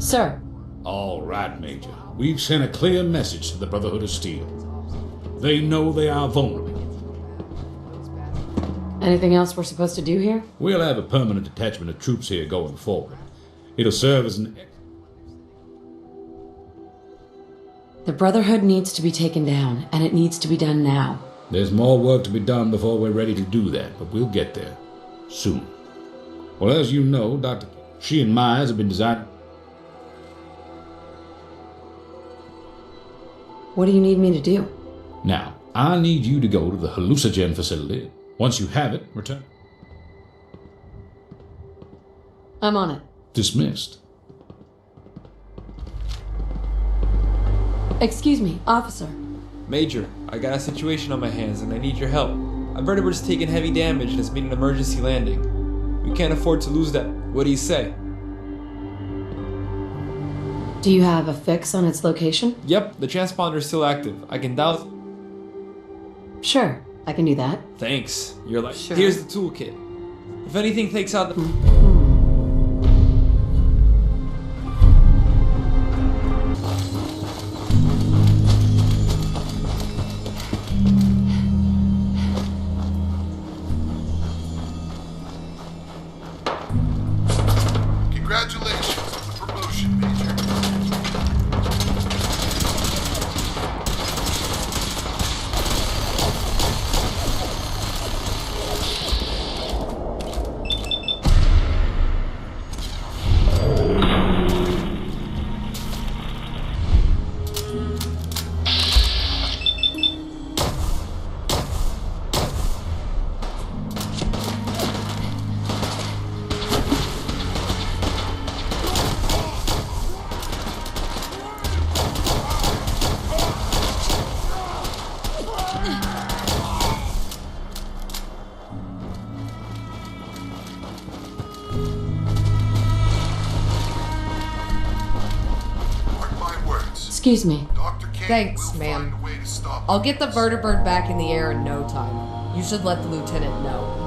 Sir. All right, Major. We've sent a clear message to the Brotherhood of Steel. They know they are vulnerable. Anything else we're supposed to do here? We'll have a permanent detachment of troops here going forward. It'll serve as an... The Brotherhood needs to be taken down, and it needs to be done now. There's more work to be done before we're ready to do that, but we'll get there. Soon. Well, as you know, Dr. She and Myers have been designing... What do you need me to do? Now, I need you to go to the hallucinogen facility. Once you have it, return. I'm on it. Dismissed. Excuse me, officer. Major, I got a situation on my hands and I need your help. A vertebrate's taken heavy damage and has made an emergency landing. We can't afford to lose that. What do you say? Do you have a fix on its location? Yep, the transponder is still active. I can dial... Sure, I can do that. Thanks. You're like, Sure. Here's the toolkit. If anything takes out the... Congratulations on the promotion, Major. Mark my words. Excuse me. Dr. Kane Thanks, will ma'am. find a way to stop I'll get the vertibird back in the air in no time. You should let the lieutenant know.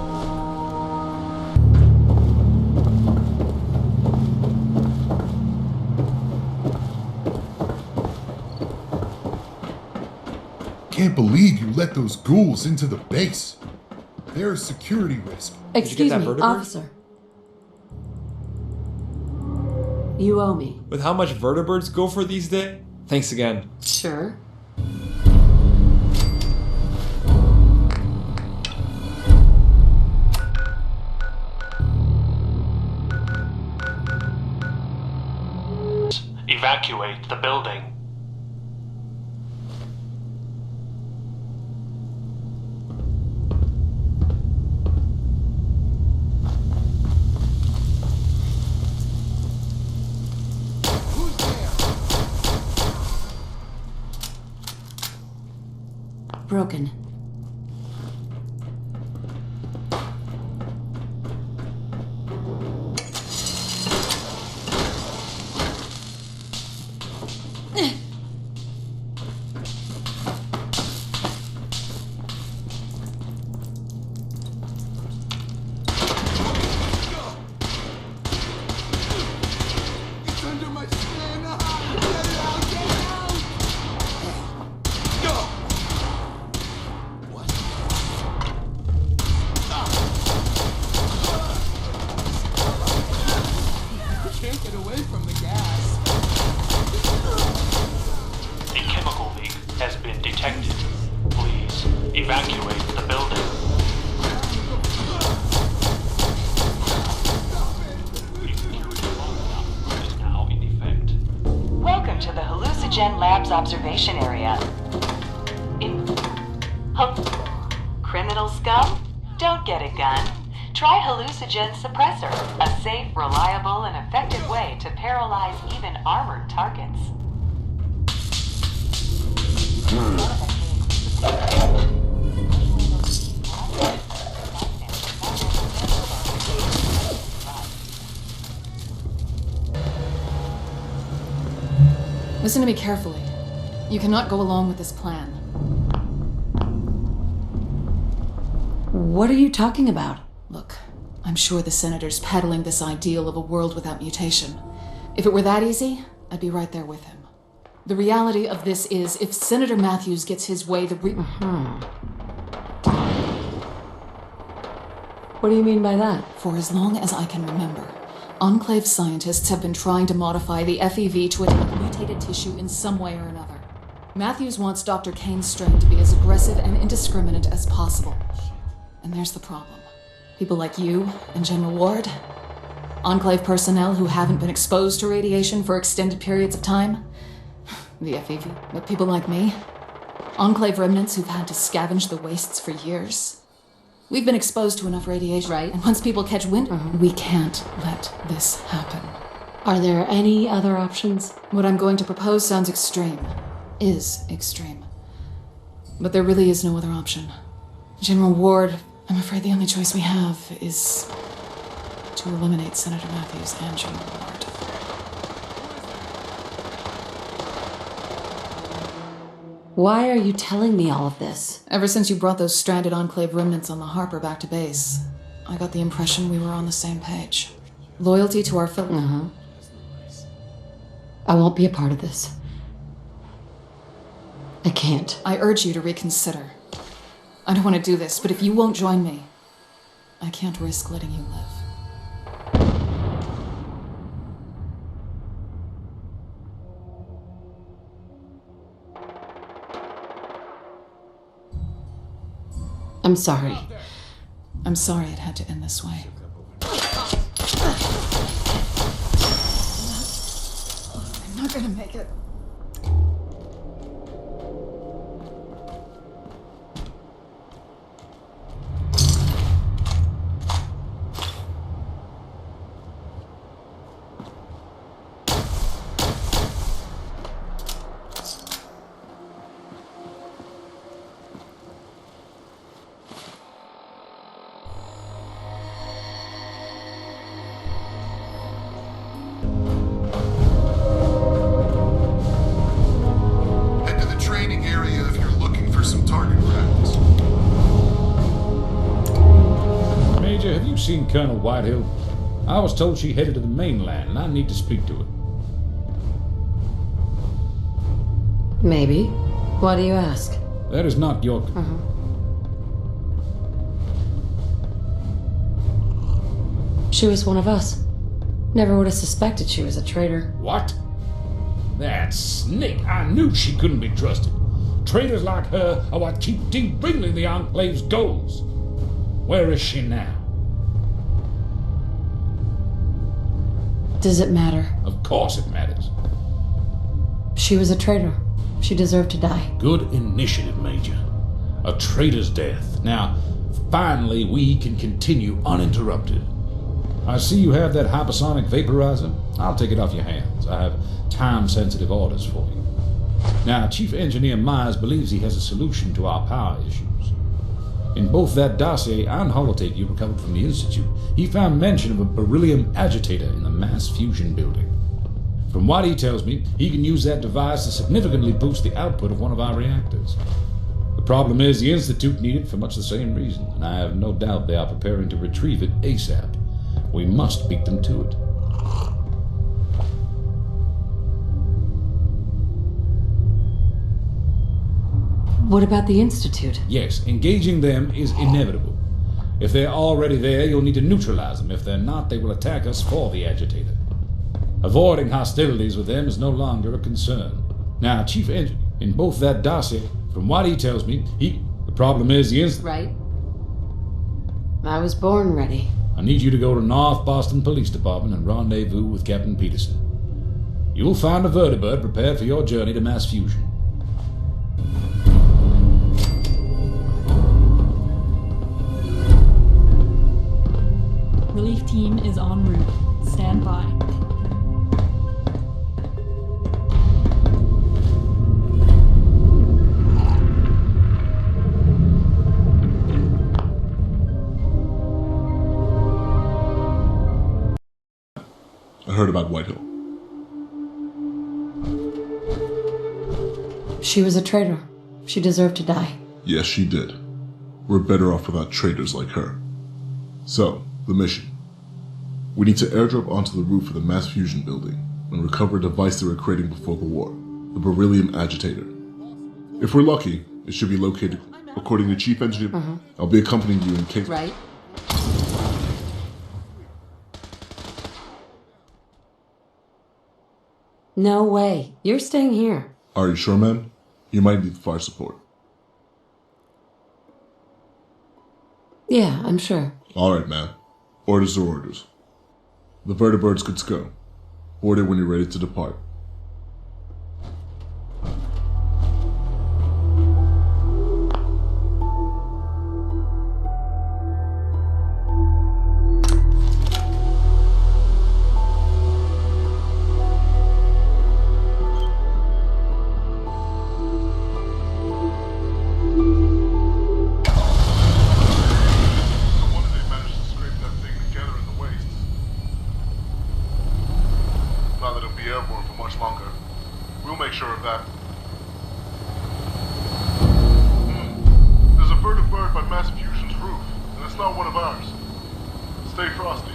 Can't believe you let those ghouls into the base. They're a security risk. Excuse that me, vertibird? officer. You owe me. With how much vertebrates go for these days? Thanks again. Sure. Evacuate the building. Who's there? Broken. It's under my skin. Get it out, get it out. Go. What? Can't get away from the gas. A chemical leak has been detected. Please evacuate the building. Security lockdown is now in effect. Welcome to the Hallucinogen Labs observation area. Criminal scum? Don't get a gun. Try Hallucinogen Suppressor, a safe, reliable, and effective way to paralyze even armored targets. Listen to me carefully. You cannot go along with this plan. What are you talking about? Look, I'm sure the Senator's peddling this ideal of a world without mutation. If it were that easy, I'd be right there with him. The reality of this is, if Senator Matthews gets his way, What do you mean by that? For as long as I can remember, Enclave scientists have been trying to modify the FEV to attack mutated tissue in some way or another. Matthews wants Dr. Kane's strain to be as aggressive and indiscriminate as possible. And there's the problem. People like you and General Ward, Enclave personnel who haven't been exposed to radiation for extended periods of time, the FEV, but people like me, Enclave remnants who've had to scavenge the wastes for years. We've been exposed to enough radiation, Right. And once people catch wind, we can't let this happen. Are there any other options? What I'm going to propose sounds extreme. Is extreme. But there really is no other option. General Ward, I'm afraid the only choice we have is to eliminate Senator Matthews and General Ward. Why are you telling me all of this? Ever since you brought those stranded Enclave remnants on the Harper back to base, I got the impression we were on the same page. Loyalty to our I won't be a part of this. I can't. I urge you to reconsider. I don't want to do this, but if you won't join me, I can't risk letting you live. I'm sorry. I'm sorry it had to end this way. I'm not gonna make it. Head to the training area if you're looking for some target practice. Major, have you seen Colonel Whitehill? I was told she headed to the mainland, and I need to speak to her. Maybe. Why do you ask? That is not your... She was one of us. Never would have suspected she was a traitor. What? That snake! I knew she couldn't be trusted. Traitors like her are what keep derailing the Enclave's goals. Where is she now? Does it matter? Of course it matters. She was a traitor. She deserved to die. Good initiative, Major. A traitor's death. Now, finally, we can continue uninterrupted. I see you have that hypersonic vaporizer. I'll take it off your hands. I have time-sensitive orders for you. Now, Chief Engineer Myers believes he has a solution to our power issues. In both that dossier and holotape you recovered from the Institute, he found mention of a beryllium agitator in the mass fusion building. From what he tells me, he can use that device to significantly boost the output of one of our reactors. The problem is the Institute need it for much the same reason, and I have no doubt they are preparing to retrieve it ASAP. We must beat them to it. What about the Institute? Yes, engaging them is inevitable. If they're already there, you'll need to neutralize them. If they're not, they will attack us for the agitator. Avoiding hostilities with them is no longer a concern. Now, Chief Engineer, in both that dossier, from what he tells me, the problem is the Institute. Right. I was born ready. I need you to go to North Boston Police Department and rendezvous with Captain Peterson. You'll find a vertibird prepared for your journey to mass fusion. Relief team is en route. Stand by. I heard about Whitehill. She was a traitor. She deserved to die. Yes, she did. We're better off without traitors like her. So, the mission. We need to airdrop onto the roof of the mass fusion building and recover a device they were creating before the war, the beryllium agitator. If we're lucky, it should be located according to Chief Engineer. I'll be accompanying you in case. Right? No way. You're staying here. Are you sure, man? You might need fire support. Yeah, I'm sure. Alright, man. Orders are orders. The vertibird's good to go. Board it when you're ready to depart. Stay frosty.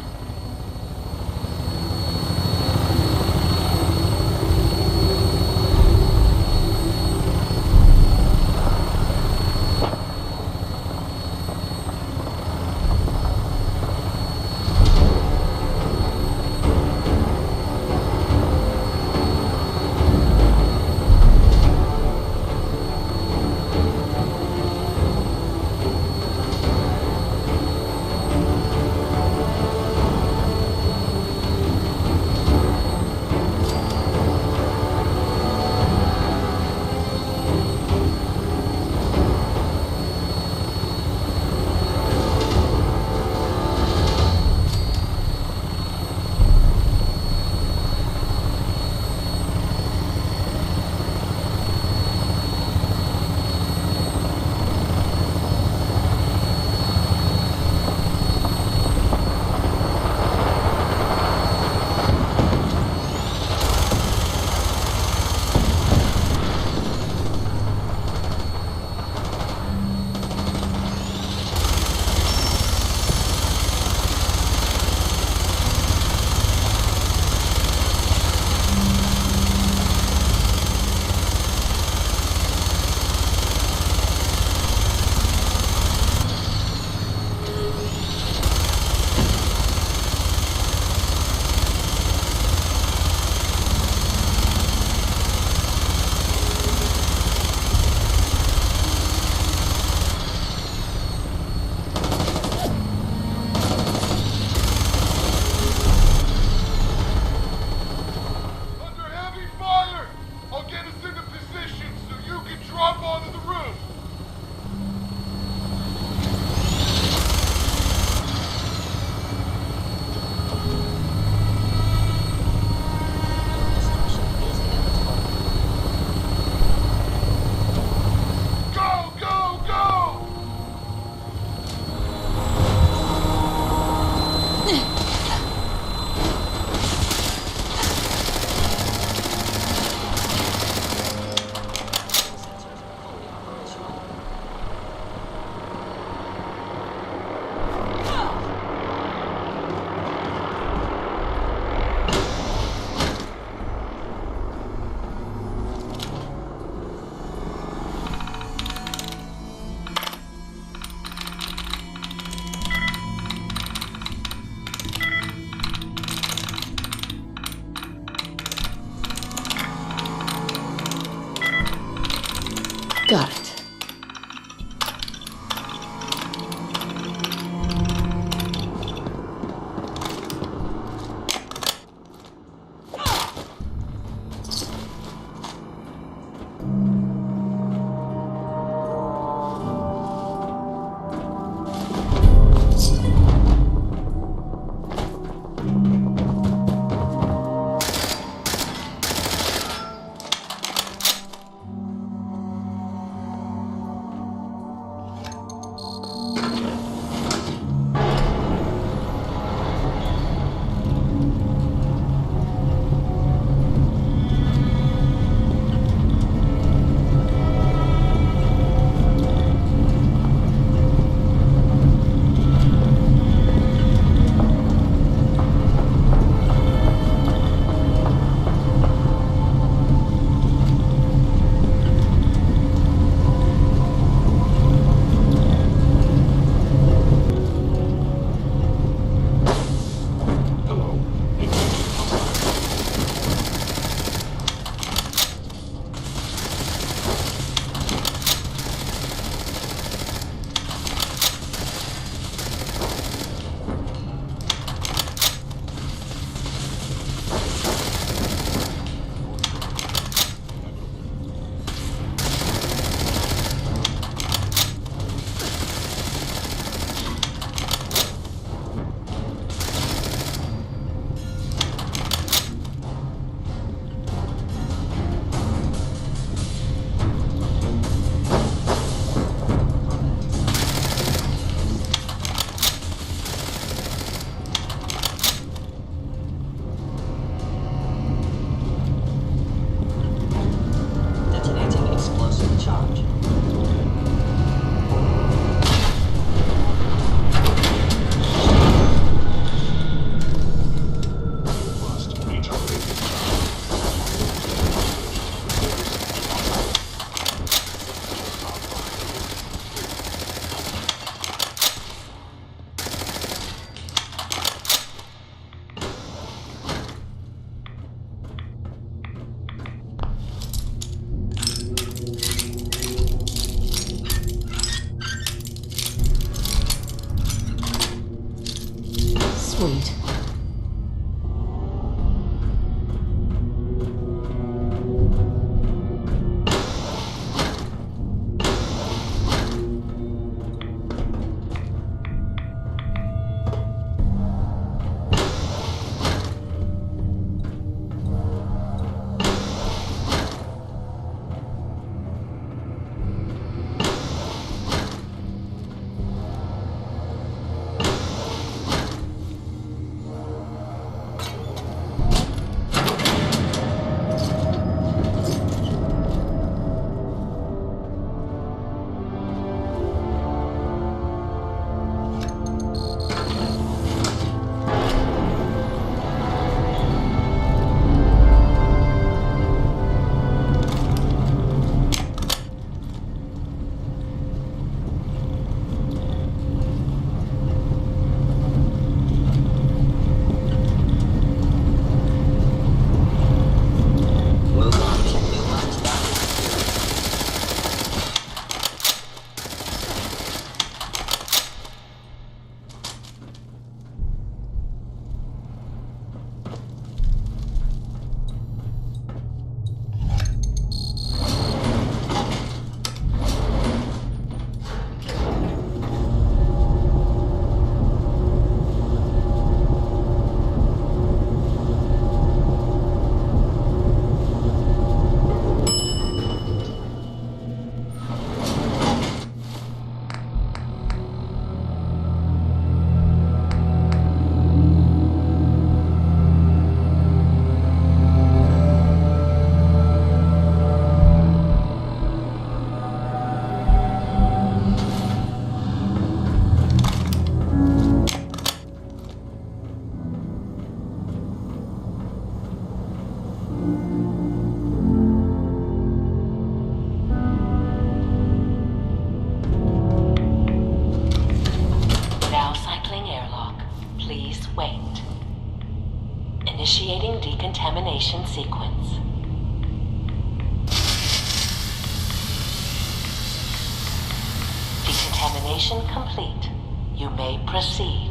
Got it. complete. Initiating decontamination sequence. Decontamination complete. You may proceed.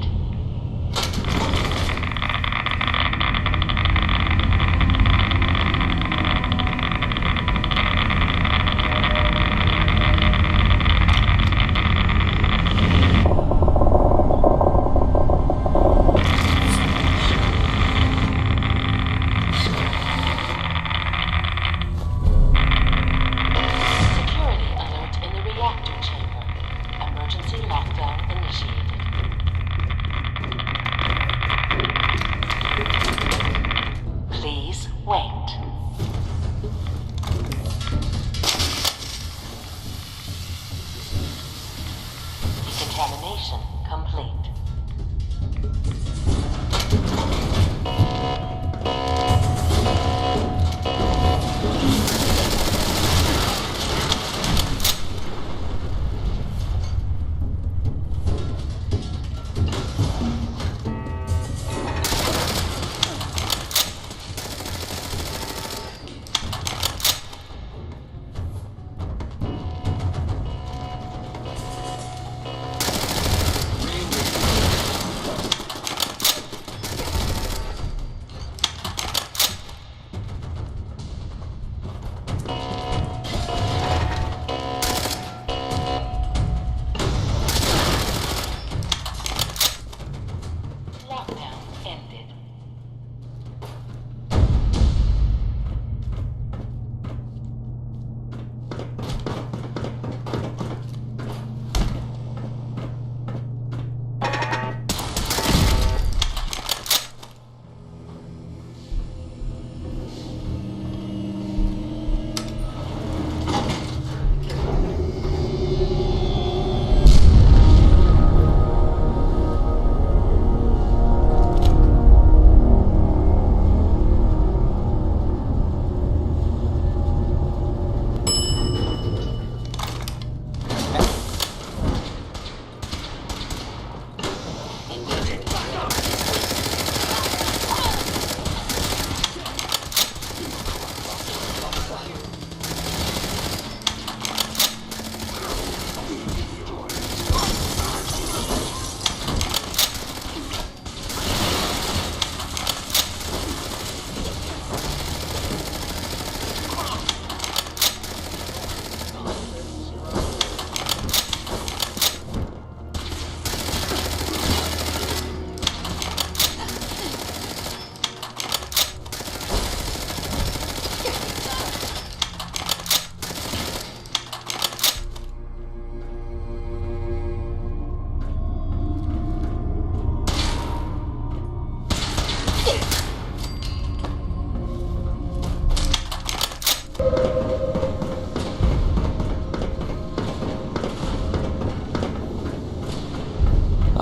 Decontamination complete.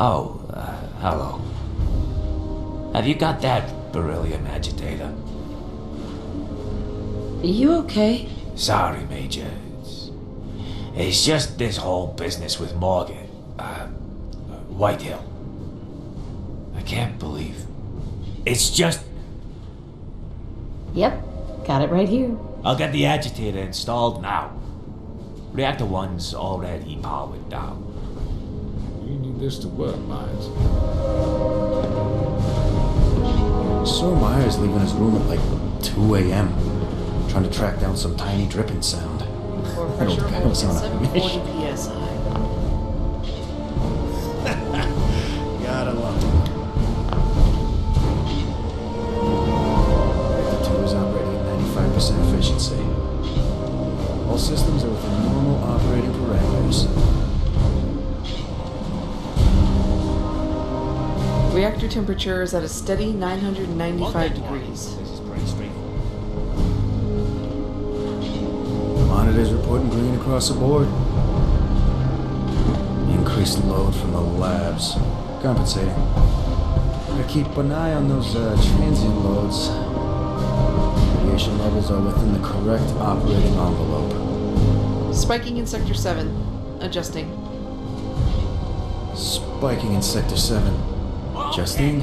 Oh, hello. Have you got that beryllium agitator? Are you okay? Sorry, Major. It's just this whole business with Morgan. Whitehill. I can't believe. It's just... Yep, got it right here. I'll get the agitator installed now. Reactor 1's already powered down. We need this to work, Myers. Saw Myers leaving his room at like 2 a.m. trying to track down some tiny dripping sound. Core I don't pressure think I holds was at on a mission. 740 psi. Gotta love it. Reactor 2 is operating at 95% efficiency. All systems are within normal operating parameters. Reactor temperature is at a steady 995 degrees. This is pretty straightforward. Monitors reporting green across the board. Increased load from the labs. Compensating. Gotta keep an eye on those transient loads. Radiation levels are within the correct operating envelope. Spiking in Sector 7. Adjusting. Spiking in Sector 7. Adjusting.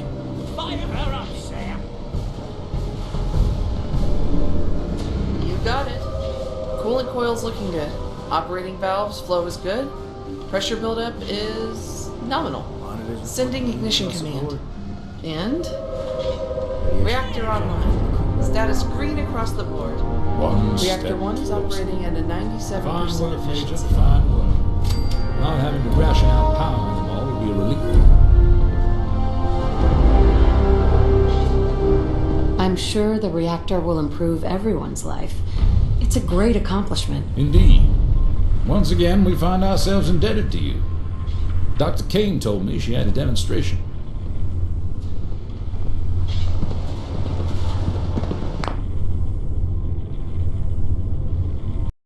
Fire her up, Sam. You got it. Coolant coil's looking good. Operating valves flow is good. Pressure buildup is nominal. Sending ignition command. And reactor online. Status green across the board. Reactor 1 is operating at a 97% efficiency. Fine work. Not having to ration out power anymore will be a relief. I'm sure the reactor will improve everyone's life. It's a great accomplishment. Indeed. Once again, we find ourselves indebted to you. Dr. Kane told me she had a demonstration.